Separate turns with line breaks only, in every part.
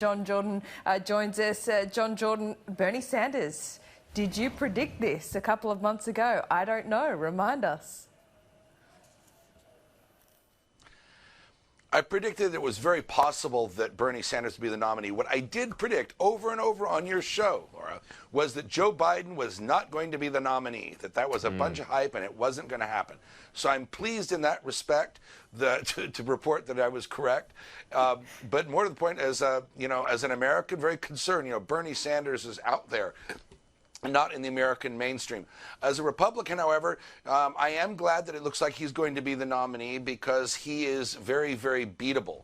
John Jordan joins us. John Jordan, Bernie Sanders, did you predict this a couple of months ago? I don't know. Remind us.
I predicted it was very possible that Bernie Sanders would be the nominee. What I did predict over and over on your show, Laura, was that Joe Biden was not going to be the nominee, that was a bunch of hype and it wasn't going to happen. So I'm pleased in that respect to report that I was correct. But more to the point, as an American, very concerned, Bernie Sanders is out there, not in the American mainstream. As a Republican, however, I am glad that it looks like he's going to be the nominee because he is very, very beatable.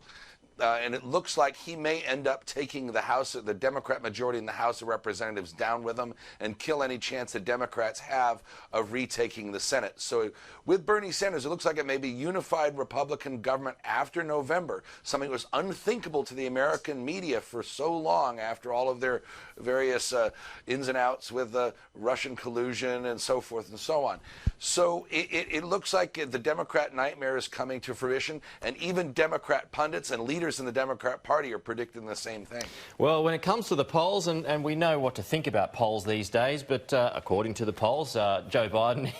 And it looks like he may end up taking the Democrat majority in the House of Representatives down with him and kill any chance the Democrats have of retaking the Senate. So with Bernie Sanders, it looks like it may be unified Republican government after November, something that was unthinkable to the American media for so long after all of their various ins and outs with Russian collusion and so forth and so on. So it looks like the Democrat nightmare is coming to fruition, and even Democrat pundits and leaders in the Democrat Party are predicting the same thing.
Well, when it comes to the polls, and we know what to think about polls these days, but according to the polls, Joe Biden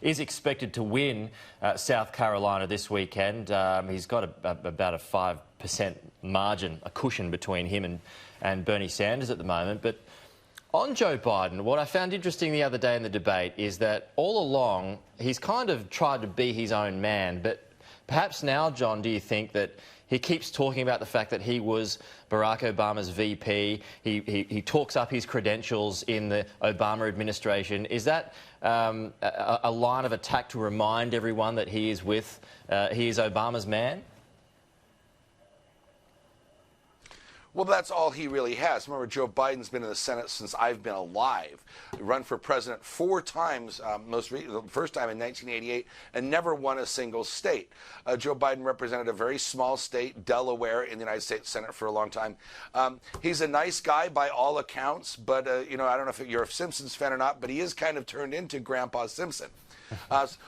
is expected to win South Carolina this weekend. He's got about a 5% margin, a cushion between him and Bernie Sanders at the moment. But on Joe Biden, what I found interesting the other day in the debate is that all along he's kind of tried to be his own man, but perhaps now, John, do you think that he keeps talking about the fact that he was Barack Obama's VP. He talks up his credentials in the Obama administration. Is that a line of attack to remind everyone that he is Obama's man?
Well, that's all he really has. Remember, Joe Biden's been in the Senate since I've been alive. He run for president 4 times, the first time in 1988, and never won a single state. Joe Biden represented a very small state, Delaware, in the United States Senate for a long time. He's a nice guy by all accounts, but, I don't know if you're a Simpsons fan or not, but he is kind of turned into Grandpa Simpson.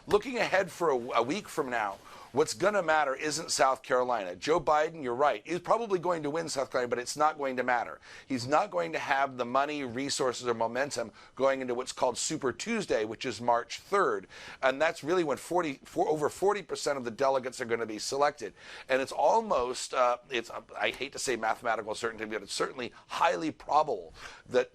Looking ahead for a week from now, what's going to matter isn't South Carolina. Joe Biden, you're right, is probably going to win South Carolina, but it's not going to matter. He's not going to have the money, resources, or momentum going into what's called Super Tuesday, which is March 3rd. And that's really when over 40% of the delegates are going to be selected. And it's almost, I hate to say mathematical certainty, but it's certainly highly probable that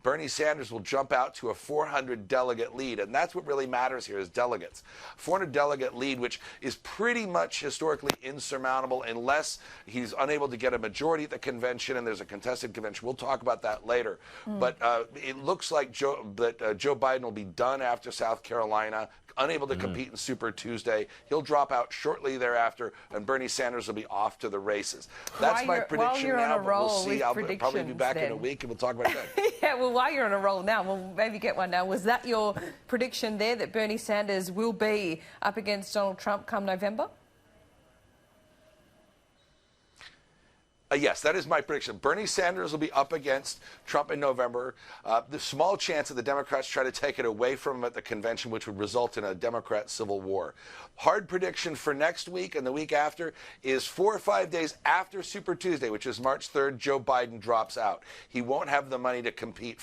Bernie Sanders will jump out to a 400 delegate lead. And that's what really matters here is delegates. 400 delegate lead, which is pretty much historically insurmountable unless he's unable to get a majority at the convention and there's a contested convention. We'll talk about that later. But it looks like Joe Biden will be done after South Carolina, unable to compete in Super Tuesday. He'll drop out shortly thereafter, and Bernie Sanders will be off to the races. That's my prediction now, but we'll see. I'll probably be back in a week, and we'll talk about that.
Yeah, well, while you're on a roll now, we'll maybe get one now. Was that your prediction there, that Bernie Sanders will be up against Donald Trump come November?
Yes, that is my prediction. Bernie Sanders will be up against Trump in November. The small chance that the Democrats try to take it away from him at the convention, which would result in a Democrat civil war. Hard prediction for next week and the week after is 4 or 5 days after Super Tuesday, which is March 3rd, Joe Biden drops out. He won't have the money to compete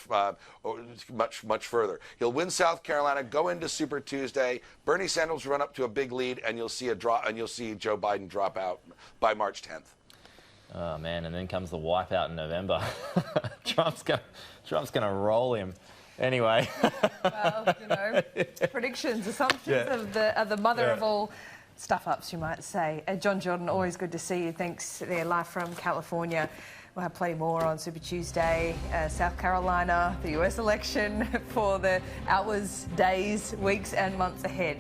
much further. He'll win South Carolina, go into Super Tuesday. Bernie Sanders will run up to a big lead, and you'll see Joe Biden drop out by March 10th.
Oh man, and then comes the wipeout in November. Trump's gonna roll him. Anyway.
Well, predictions, assumptions are the mother of all stuff-ups, you might say. John Jordan, always good to see you. Thanks. They're live from California. We'll have plenty more on Super Tuesday, South Carolina, the US election for the hours, days, weeks and months ahead.